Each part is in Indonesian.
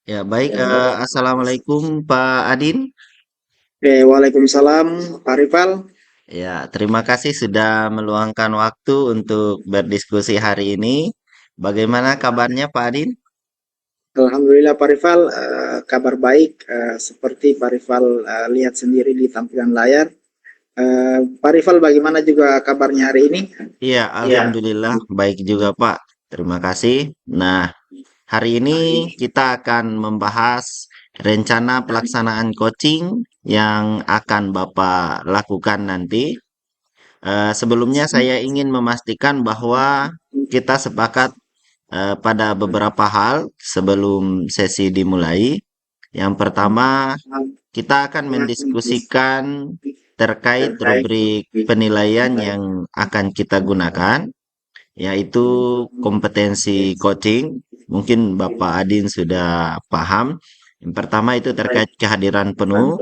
Ya, baik. Assalamualaikum Pak Adin. Oke, Waalaikumsalam, Pak Rifal. Ya, terima kasih sudah meluangkan waktu untuk berdiskusi hari ini. Bagaimana kabarnya Pak Adin? Alhamdulillah Pak Rifal, kabar baik. Seperti Pak Rifal lihat sendiri di tampilan layar. Pak Rifal, bagaimana juga kabarnya hari ini? Iya, Alhamdulillah baik juga Pak. Terima kasih. Nah, hari ini kita akan membahas rencana pelaksanaan coaching yang akan Bapak lakukan nanti. Sebelumnya saya ingin memastikan bahwa kita sepakat pada beberapa hal sebelum sesi dimulai. Yang pertama, kita akan mendiskusikan terkait rubrik penilaian yang akan kita gunakan, yaitu kompetensi coaching. Mungkin Bapak Adin sudah paham. Yang pertama itu terkait kehadiran penuh,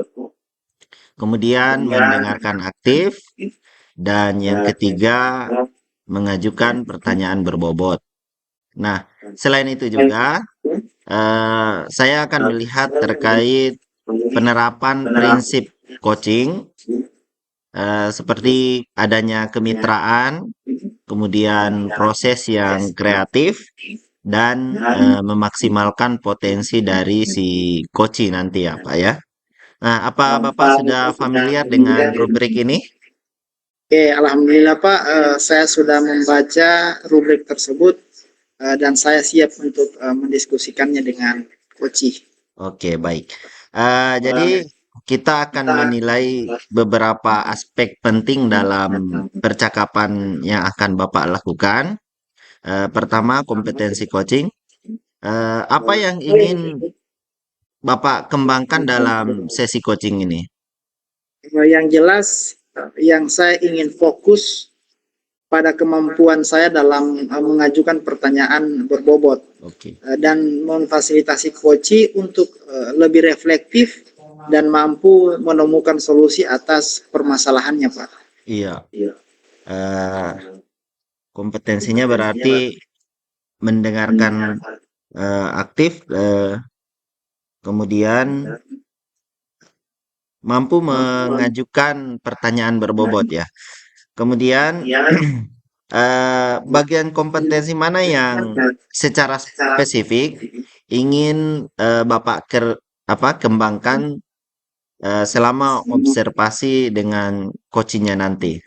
kemudian mendengarkan aktif, dan yang ketiga mengajukan pertanyaan berbobot. Nah, selain itu juga saya akan melihat terkait penerapan prinsip coaching, seperti adanya kemitraan, kemudian proses yang kreatif, dan memaksimalkan potensi dari si coach nanti ya Pak ya. Nah, apa Bapak sudah familiar dengan rubrik ini? Oke, Alhamdulillah Pak, saya sudah membaca rubrik tersebut dan saya siap untuk mendiskusikannya dengan Koci. Oke, baik. Jadi kita akan menilai beberapa aspek penting dalam percakapan yang akan Bapak lakukan. Pertama, kompetensi coaching. Apa yang ingin Bapak kembangkan dalam sesi coaching ini? Yang jelas, yang saya ingin fokus pada kemampuan saya dalam mengajukan pertanyaan berbobot Oke. dan memfasilitasi koci untuk lebih reflektif dan mampu menemukan solusi atas permasalahannya, Pak. Iya. Eh, Kompetensinya berarti mendengarkan aktif, kemudian mampu mengajukan pertanyaan berbobot ya. Kemudian bagian kompetensi mana yang secara spesifik ingin Bapak kembangkan selama observasi dengan coachingnya nanti?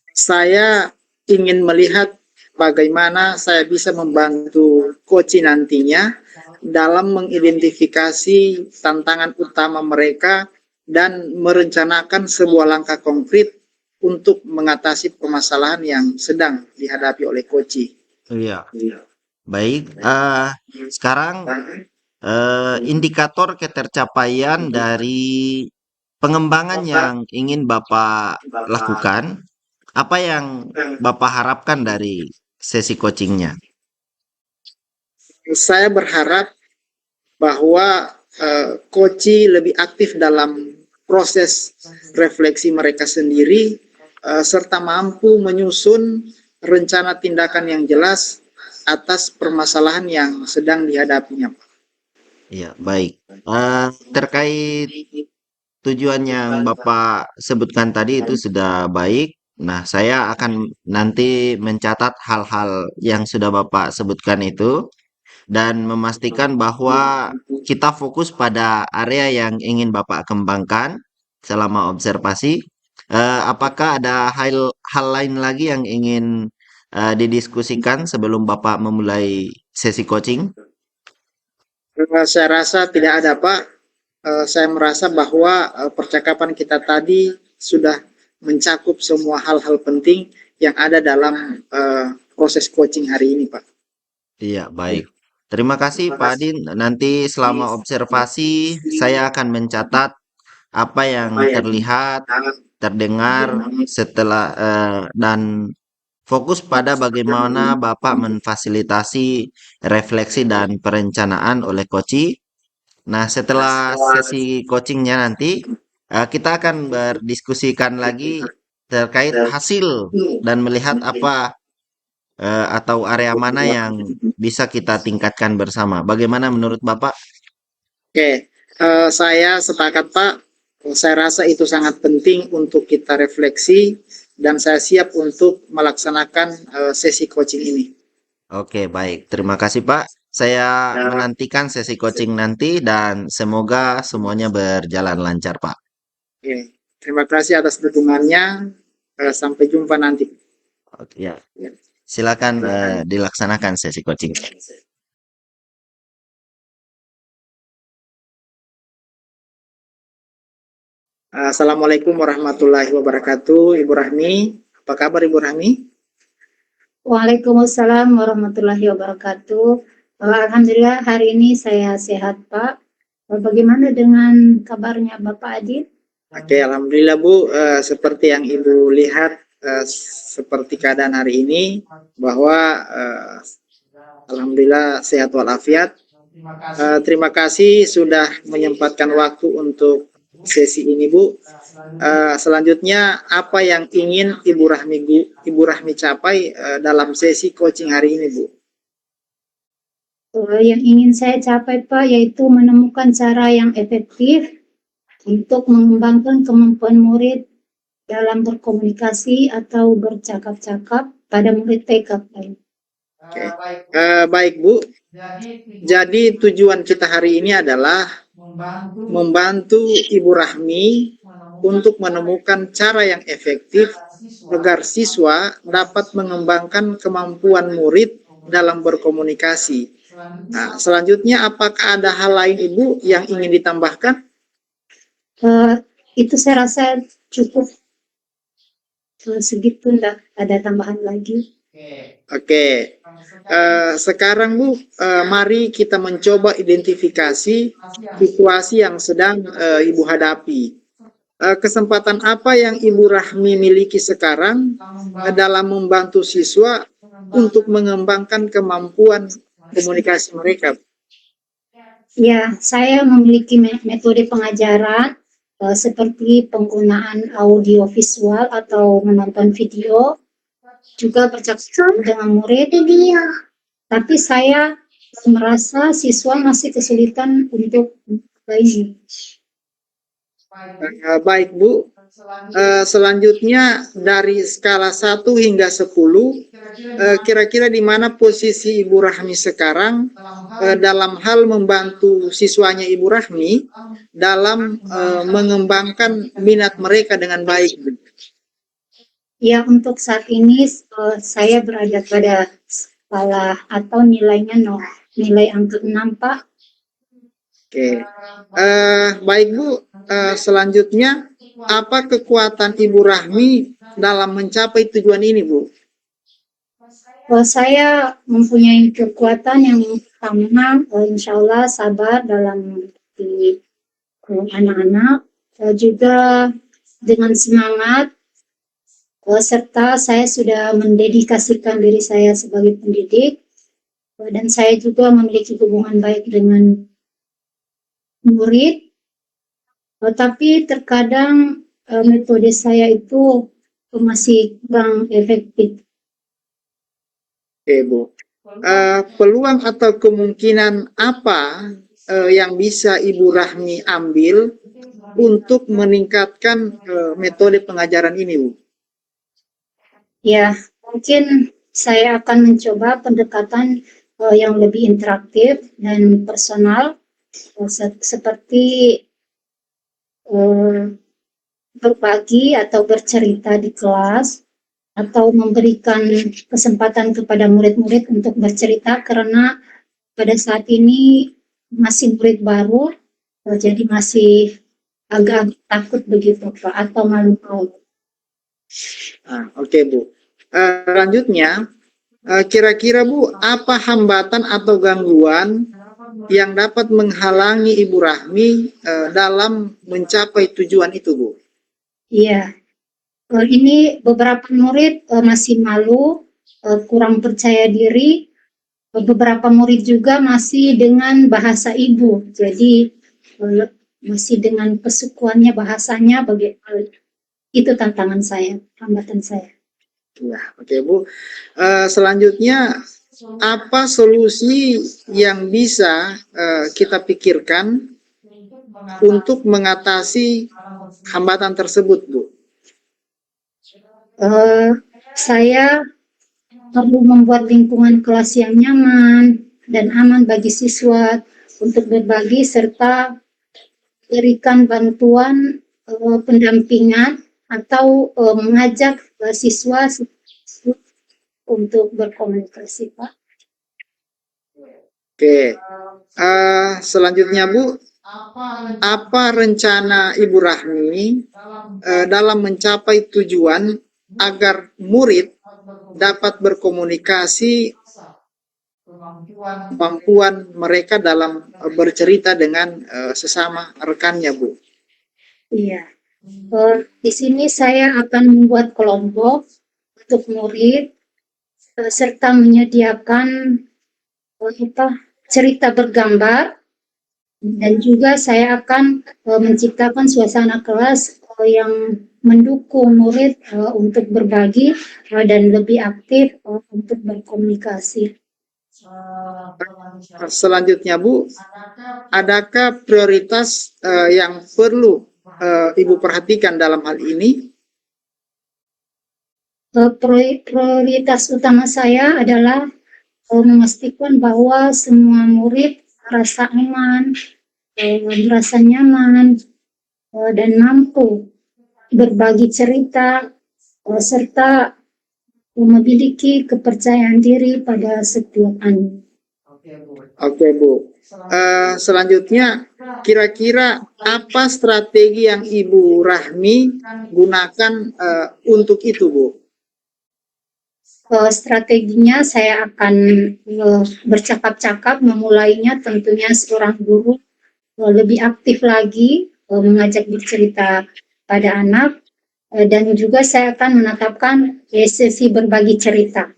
Saya ingin melihat bagaimana saya bisa membantu koci nantinya dalam mengidentifikasi tantangan utama mereka dan merencanakan sebuah langkah konkret untuk mengatasi permasalahan yang sedang dihadapi oleh koci. Iya, baik. Sekarang indikator ketercapaian dari pengembangan yang ingin Bapak lakukan, apa yang Bapak harapkan dari sesi coachingnya? Saya berharap bahwa koci lebih aktif dalam proses refleksi mereka sendiri serta mampu menyusun rencana tindakan yang jelas atas permasalahan yang sedang dihadapinya. Iya, baik. Terkait tujuan yang Bapak sebutkan tadi itu sudah baik. Nah, saya akan nanti mencatat hal-hal yang sudah Bapak sebutkan itu dan memastikan bahwa kita fokus pada area yang ingin Bapak kembangkan selama observasi. Apakah ada hal lain lagi yang ingin didiskusikan sebelum Bapak memulai sesi coaching? Saya rasa tidak ada, Pak. Saya merasa bahwa percakapan kita tadi sudah mencakup semua hal-hal penting yang ada dalam proses coaching hari ini, Pak. Iya, baik. Terima kasih Pak Adin. Nanti selama observasi saya akan mencatat apa yang terlihat, terdengar setelah dan fokus pada bagaimana Bapak memfasilitasi refleksi dan perencanaan oleh coach. Nah, setelah sesi coachingnya nanti, kita akan berdiskusikan lagi terkait hasil dan melihat apa atau area mana yang bisa kita tingkatkan bersama? Bagaimana menurut Bapak? Oke, saya sepakat Pak. Saya rasa itu sangat penting untuk kita refleksi dan saya siap untuk melaksanakan sesi coaching ini. Oke, baik. Terima kasih, Pak. Saya Ya, menantikan sesi coaching nanti dan semoga semuanya berjalan lancar, Pak. oke. Terima kasih atas dukungannya. Sampai jumpa nanti. Oke, ya. Silakan dilaksanakan sesi coaching. Assalamualaikum warahmatullahi wabarakatuh, Ibu Rahmi. Apa kabar Ibu Rahmi? Waalaikumsalam warahmatullahi wabarakatuh. Alhamdulillah hari ini saya sehat, Pak. Bagaimana dengan kabarnya Bapak Adit? Oke, alhamdulillah Bu. Seperti yang Ibu lihat, seperti keadaan hari ini, bahwa alhamdulillah sehat walafiat. Terima kasih sudah menyempatkan waktu untuk sesi ini, Bu. Selanjutnya, apa yang ingin Ibu Rahmi capai dalam sesi coaching hari ini, Bu? Yang ingin saya capai, Pak, yaitu menemukan cara yang efektif untuk mengembangkan kemampuan murid dalam berkomunikasi atau bercakap-cakap pada murid TK. Oke. Baik, Bu. Jadi tujuan kita hari ini adalah membantu Ibu Rahmi untuk menemukan cara yang efektif agar siswa dapat mengembangkan kemampuan murid dalam berkomunikasi. Nah, selanjutnya apakah ada hal lain Ibu yang ingin ditambahkan? Itu saya rasa cukup, segitu, enggak ada tambahan lagi. Oke. Sekarang Bu, mari kita mencoba identifikasi situasi yang sedang Ibu hadapi. Kesempatan apa yang Ibu Rahmi miliki sekarang dalam membantu siswa untuk mengembangkan kemampuan komunikasi mereka? Ya, saya memiliki metode pengajaran seperti penggunaan audio visual atau menonton video, juga bercakap dengan murid. Tapi saya merasa siswa masih kesulitan untuk ini. Baik Bu, selanjutnya dari skala 1 hingga 10, kira-kira di mana posisi Ibu Rahmi sekarang dalam hal membantu siswanya Ibu Rahmi dalam mengembangkan minat mereka dengan baik? Ya, untuk saat ini saya berada pada skala atau nilainya nilai angka 6, Pak. Oke, baik Bu. Selanjutnya, apa kekuatan Ibu Rahmi dalam mencapai tujuan ini, Bu? Saya mempunyai kekuatan yang pertama, insya Allah sabar dalam di anak-anak, juga dengan semangat, serta saya sudah mendedikasikan diri saya sebagai pendidik, dan saya juga memiliki hubungan baik dengan murid, tapi terkadang metode saya itu masih kurang efektif. Oke, Bu. Peluang atau kemungkinan apa yang bisa Ibu Rahmi ambil untuk meningkatkan metode pengajaran ini, Bu? Ya, mungkin saya akan mencoba pendekatan yang lebih interaktif dan personal, seperti berbagi atau bercerita di kelas, atau memberikan kesempatan kepada murid-murid untuk bercerita, karena pada saat ini masih murid baru, jadi masih agak takut begitu, Pak, atau malu-malu. Oke, Bu. Selanjutnya, kira-kira Bu, apa hambatan atau gangguan yang dapat menghalangi Ibu Rahmi dalam mencapai tujuan itu, Bu? Iya, ini beberapa murid masih malu, kurang percaya diri, beberapa murid juga masih dengan bahasa ibu, jadi masih dengan kesukuannya bahasanya, itu tantangan saya, hambatan saya. Ya, oke Bu. Selanjutnya, apa solusi yang bisa kita pikirkan untuk mengatasi hambatan tersebut, Bu? Saya perlu membuat lingkungan kelas yang nyaman dan aman bagi siswa untuk berbagi serta berikan bantuan pendampingan atau mengajak siswa untuk berkomunikasi, Pak. Oke. Selanjutnya Bu, apa rencana Ibu Rahmi dalam mencapai tujuan agar murid dapat berkomunikasi kemampuan mereka dalam bercerita dengan sesama rekannya, Bu? Iya. Di sini saya akan membuat kelompok untuk murid serta menyediakan cerita bergambar, dan juga saya akan menciptakan suasana kelas yang mendukung murid untuk berbagi dan lebih aktif untuk berkomunikasi. Selanjutnya Bu, adakah prioritas yang perlu Ibu perhatikan dalam hal ini? Prioritas utama saya adalah memastikan bahwa semua murid merasa aman, merasa nyaman, dan mampu berbagi cerita, serta memiliki kepercayaan diri pada setiap anak. Oke Bu. Selanjutnya, kira-kira apa strategi yang Ibu Rahmi gunakan untuk itu, Bu? Strateginya saya akan bercakap-cakap, memulainya tentunya seorang guru lebih aktif lagi mengajak bercerita pada anak, dan juga saya akan menetapkan sesi berbagi cerita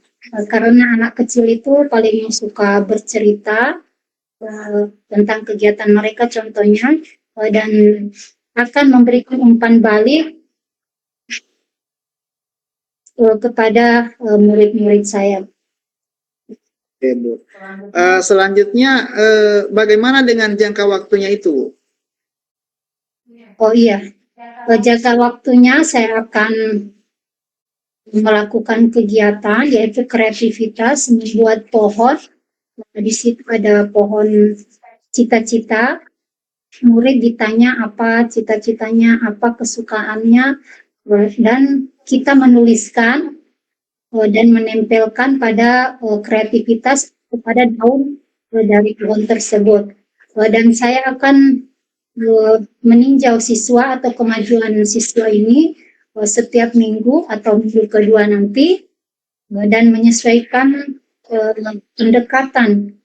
karena anak kecil itu paling suka bercerita tentang kegiatan mereka contohnya, dan akan memberikan umpan balik kepada murid-murid saya. Oke, Bu. Selanjutnya, bagaimana dengan jangka waktunya itu, Bu? Oh iya, jangka waktunya saya akan melakukan kegiatan yaitu kreativitas, membuat pohon. Di situ ada pohon cita-cita. Murid ditanya apa cita-citanya, apa kesukaannya, dan kita menuliskan dan menempelkan pada kreativitas kepada daun dari pohon tersebut. Dan saya akan meninjau siswa atau kemajuan siswa ini setiap minggu atau minggu kedua nanti, dan menyesuaikan pendekatan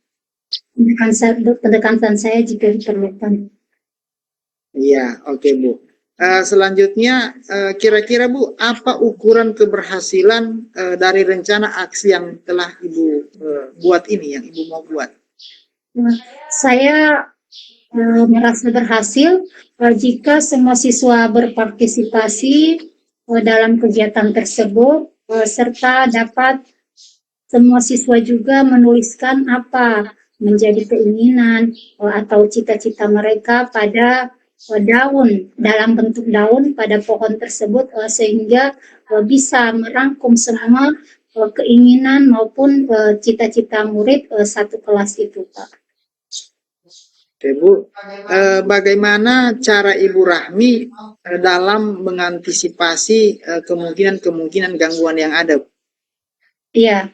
saya jika diperlukan. Iya, oke Bu. Selanjutnya, kira-kira Bu, apa ukuran keberhasilan dari rencana aksi yang telah Ibu buat ini, yang Ibu mau buat? Saya merasa berhasil jika semua siswa berpartisipasi dalam kegiatan tersebut, serta dapat semua siswa juga menuliskan apa menjadi keinginan atau cita-cita mereka pada daun, dalam bentuk daun pada pohon tersebut, sehingga bisa merangkum semua keinginan maupun cita-cita murid satu kelas itu, Pak. Oke Bu, bagaimana cara Ibu Rahmi dalam mengantisipasi kemungkinan-kemungkinan gangguan yang ada? Iya,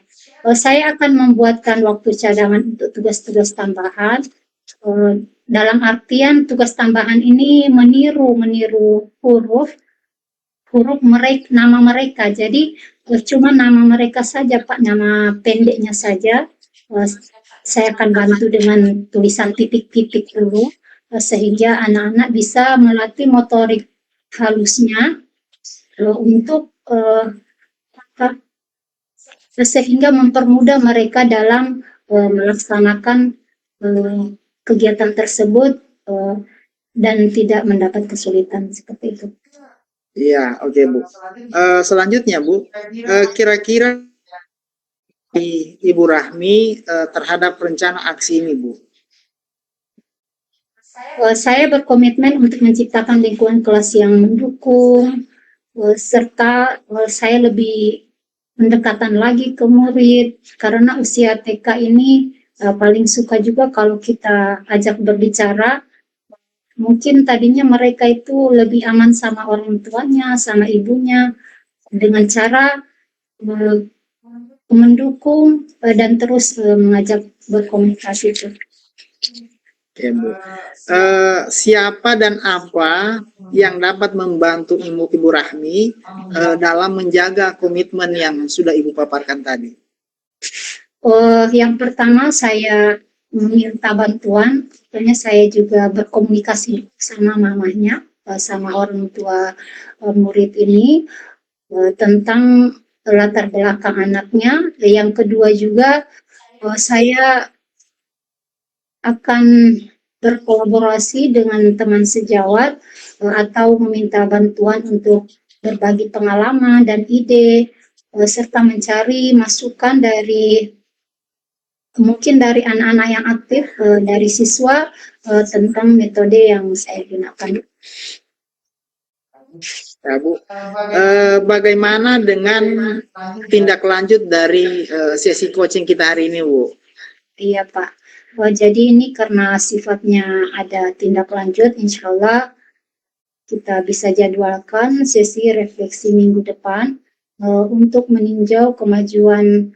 saya akan membuatkan waktu cadangan untuk tugas-tugas tambahan. Dalam artian tugas tambahan ini meniru huruf mereka, nama mereka. Jadi cuma nama mereka saja, Pak, nama pendeknya saja. Saya akan bantu dengan tulisan titik-titik dulu, sehingga anak-anak bisa melatih motorik halusnya untuk sehingga mempermudah mereka dalam melaksanakan kegiatan tersebut dan tidak mendapat kesulitan seperti itu. Iya, oke Bu. Selanjutnya Bu, kira-kira Ibu Rahmi terhadap rencana aksi ini Bu. Saya berkomitmen untuk menciptakan lingkungan kelas yang mendukung, serta saya lebih pendekatan lagi ke murid karena usia TK ini paling suka juga kalau kita ajak berbicara. Mungkin tadinya mereka itu lebih aman sama orang tuanya, sama ibunya, dengan cara eh, mendukung dan terus mengajak berkomunikasi itu. Oke Bu. Siapa dan apa yang dapat membantu Ibu Rahmi dalam menjaga komitmen yang sudah Ibu paparkan tadi? Yang pertama saya meminta bantuan, tentunya saya juga berkomunikasi sama mamanya, sama orang tua murid ini tentang latar belakang anaknya. Yang kedua juga saya akan berkolaborasi dengan teman sejawat atau meminta bantuan untuk berbagi pengalaman dan ide serta mencari masukan dari mungkin dari anak-anak yang aktif dari siswa tentang metode yang saya gunakan. Ya Bu, bagaimana dengan tindak lanjut dari sesi coaching kita hari ini Bu? Iya Pak. Jadi ini karena sifatnya ada tindak lanjut, insya Allah kita bisa jadwalkan sesi refleksi minggu depan untuk meninjau kemajuan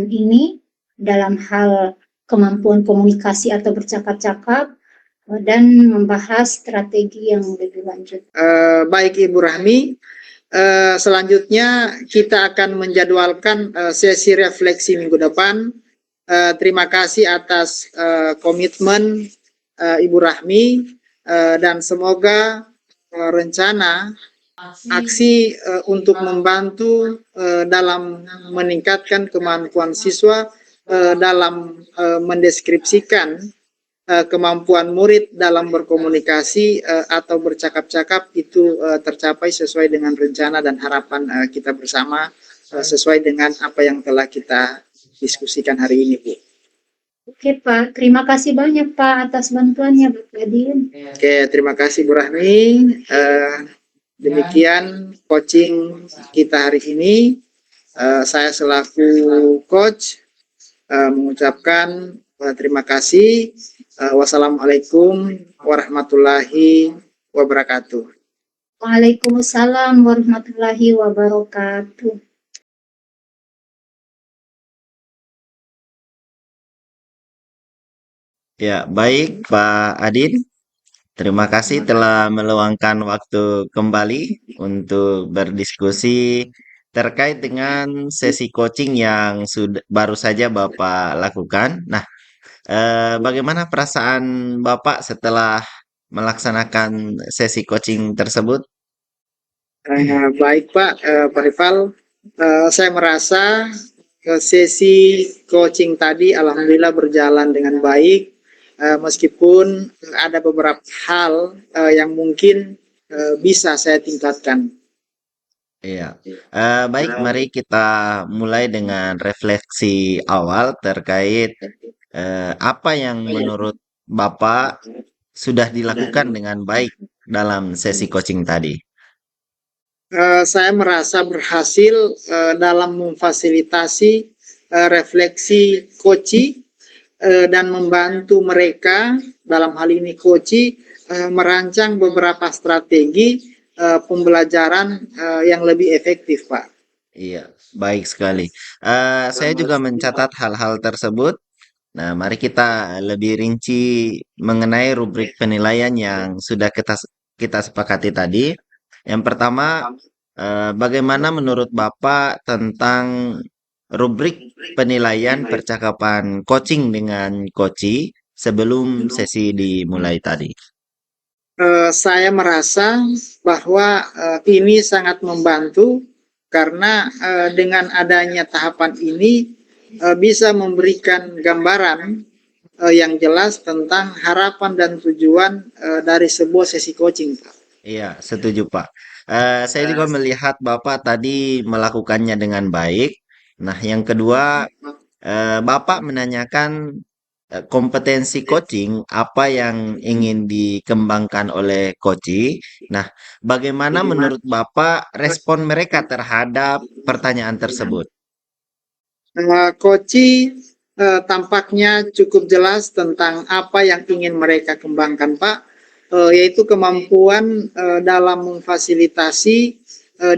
ini dalam hal kemampuan komunikasi atau bercakap-cakap dan membahas strategi yang lebih lanjut. Baik Ibu Rahmi, selanjutnya kita akan menjadwalkan sesi refleksi minggu depan. Terima kasih atas komitmen Ibu Rahmi dan semoga rencana aksi untuk membantu dalam meningkatkan kemampuan siswa dalam mendeskripsikan kemampuan murid dalam berkomunikasi atau bercakap-cakap itu tercapai sesuai dengan rencana dan harapan kita bersama sesuai dengan apa yang telah kita diskusikan hari ini, Bu. Oke Pak, terima kasih banyak Pak atas bantuannya Pak Gadin. Oke, terima kasih Bu Rahmi. Demikian coaching kita hari ini. Saya selaku coach mengucapkan terima kasih. Wassalamualaikum warahmatullahi wabarakatuh. Waalaikumsalam warahmatullahi wabarakatuh. Ya, baik Pak Adin. Terima kasih telah meluangkan waktu kembali untuk berdiskusi terkait dengan sesi coaching yang baru saja Bapak lakukan. Nah, bagaimana perasaan Bapak setelah melaksanakan sesi coaching tersebut? Baik Pak Rival, saya merasa sesi coaching tadi alhamdulillah berjalan dengan baik, meskipun ada beberapa hal yang mungkin bisa saya tingkatkan. Iya. Baik, mari kita mulai dengan refleksi awal terkait apa yang menurut Bapak sudah dilakukan dengan baik dalam sesi coaching tadi. Saya merasa berhasil dalam memfasilitasi refleksi coaching dan membantu mereka dalam hal ini coaching merancang beberapa strategi pembelajaran yang lebih efektif, Pak. Iya, baik sekali. Saya juga mencatat hal-hal tersebut. Nah, mari kita lebih rinci mengenai rubrik penilaian yang sudah kita sepakati tadi. Yang pertama, bagaimana menurut Bapak tentang rubrik penilaian percakapan coaching dengan coachee sebelum sesi dimulai tadi? Saya merasa bahwa ini sangat membantu karena dengan adanya tahapan ini bisa memberikan gambaran yang jelas tentang harapan dan tujuan dari sebuah sesi coaching, Pak. Iya, setuju Pak. Saya juga melihat Bapak tadi melakukannya dengan baik. Nah, yang kedua, Bapak menanyakan kompetensi coaching apa yang ingin dikembangkan oleh coach. Nah, bagaimana menurut Bapak respon mereka terhadap pertanyaan tersebut? Koci tampaknya cukup jelas tentang apa yang ingin mereka kembangkan, Pak, yaitu kemampuan dalam memfasilitasi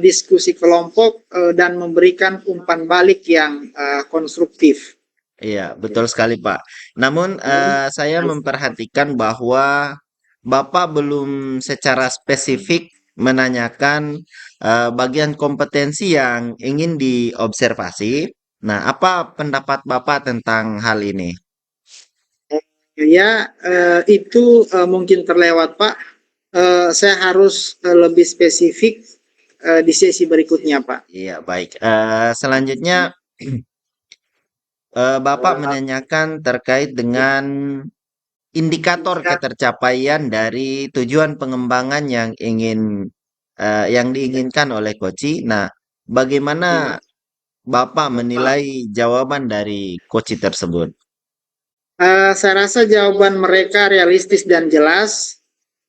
diskusi kelompok dan memberikan umpan balik yang konstruktif. Iya, betul sekali, Pak. Namun, saya memperhatikan bahwa Bapak belum secara spesifik menanyakan bagian kompetensi yang ingin diobservasi. Nah, apa pendapat Bapak tentang hal ini? Ya, itu mungkin terlewat, Pak. Saya harus lebih spesifik di sesi berikutnya, Pak. Iya, baik. Selanjutnya, Bapak menanyakan terkait dengan indikator ketercapaian dari tujuan pengembangan yang diinginkan oleh Koci. Nah, bagaimana Bapak menilai jawaban dari Koci tersebut? Saya rasa jawaban mereka realistis dan jelas,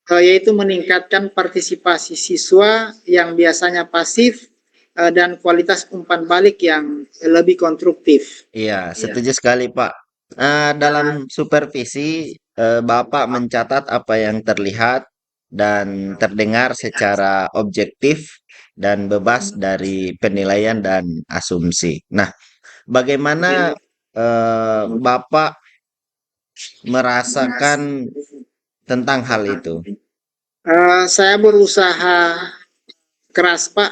yaitu meningkatkan partisipasi siswa yang biasanya pasif dan kualitas umpan balik yang lebih konstruktif. Iya, setuju sekali, Pak. Dalam supervisi, Bapak mencatat apa yang terlihat dan terdengar secara objektif dan bebas dari penilaian dan asumsi. Nah, bagaimana Bapak merasakan tentang hal itu? Saya berusaha keras, Pak,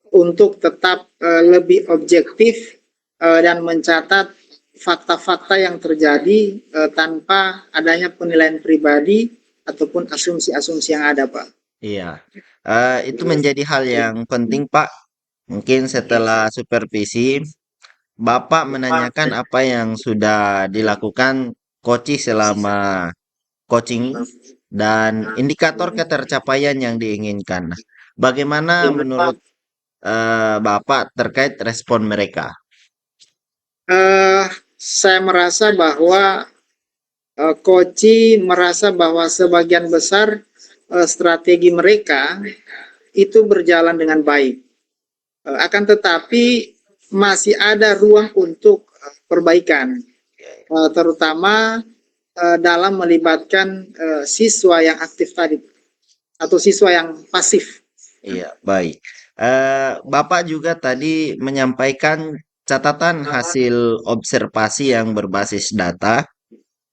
untuk tetap lebih objektif dan mencatat fakta-fakta yang terjadi tanpa adanya penilaian pribadi ataupun asumsi-asumsi yang ada, Pak. Iya, itu menjadi hal yang penting, Pak. Mungkin setelah supervisi, Bapak menanyakan apa yang sudah dilakukan Koci selama coaching dan indikator ketercapaian yang diinginkan. Nah, bagaimana menurut Bapak terkait respon mereka? Eh, saya merasa bahwa Koci merasa bahwa sebagian besar strategi mereka itu berjalan dengan baik. Akan tetapi masih ada ruang untuk perbaikan, terutama dalam melibatkan siswa yang aktif tadi atau siswa yang pasif. Iya, baik. Bapak juga tadi menyampaikan catatan hasil observasi yang berbasis data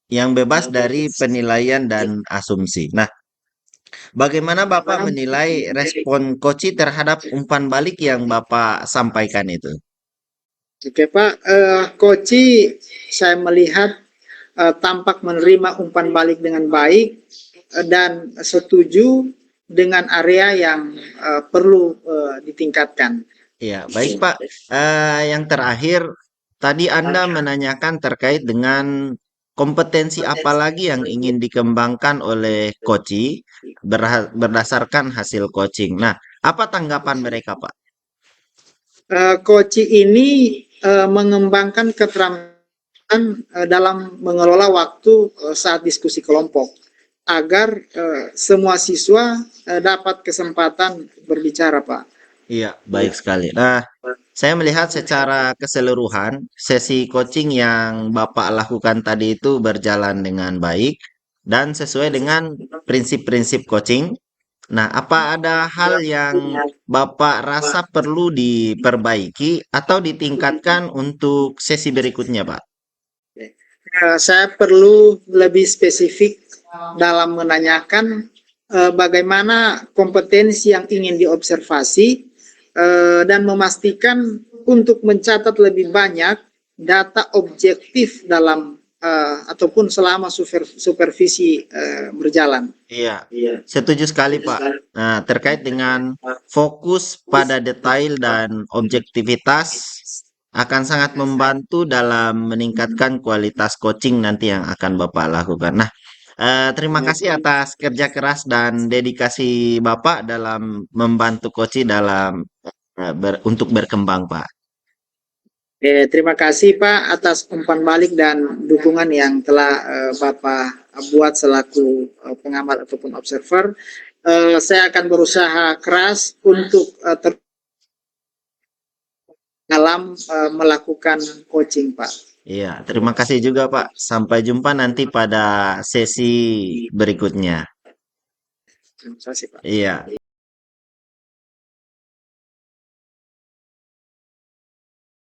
yang bebas dari penilaian dan asumsi. Nah, bagaimana Bapak menilai respon Koci terhadap umpan balik yang Bapak sampaikan itu? Oke, Pak, Koci saya melihat tampak menerima umpan balik dengan baik dan setuju dengan area yang perlu ditingkatkan. Ya, baik Pak. Yang terakhir, tadi Anda menanyakan terkait dengan kompetensi apa lagi yang ingin dikembangkan oleh Koci berdasarkan hasil coaching. Nah, apa tanggapan mereka, Pak? Koci ini mengembangkan keterampilan dalam mengelola waktu saat diskusi kelompok agar semua siswa dapat kesempatan berbicara, Pak. Iya, baik sekali. Nah, saya melihat secara keseluruhan sesi coaching yang Bapak lakukan tadi itu berjalan dengan baik dan sesuai dengan prinsip-prinsip coaching. Nah, apa ada hal yang Bapak rasa perlu diperbaiki atau ditingkatkan untuk sesi berikutnya, Pak? Saya perlu lebih spesifik dalam menanyakan bagaimana kompetensi yang ingin diobservasi dan memastikan untuk mencatat lebih banyak data objektif dalam ataupun selama supervisi berjalan. Iya, setuju sekali, Pak. Nah, terkait dengan fokus pada detail dan objektivitas akan sangat membantu dalam meningkatkan kualitas coaching nanti yang akan Bapak lakukan. Nah, Terima kasih atas kerja keras dan dedikasi Bapak dalam membantu Koci dalam untuk berkembang, Pak. Terima kasih Pak atas umpan balik dan dukungan yang telah Bapak buat selaku pengamat ataupun observer. Saya akan berusaha keras untuk dalam melakukan coaching, Pak. Iya, terima kasih juga, Pak. Sampai jumpa nanti pada sesi berikutnya. Terima kasih, Pak. Iya.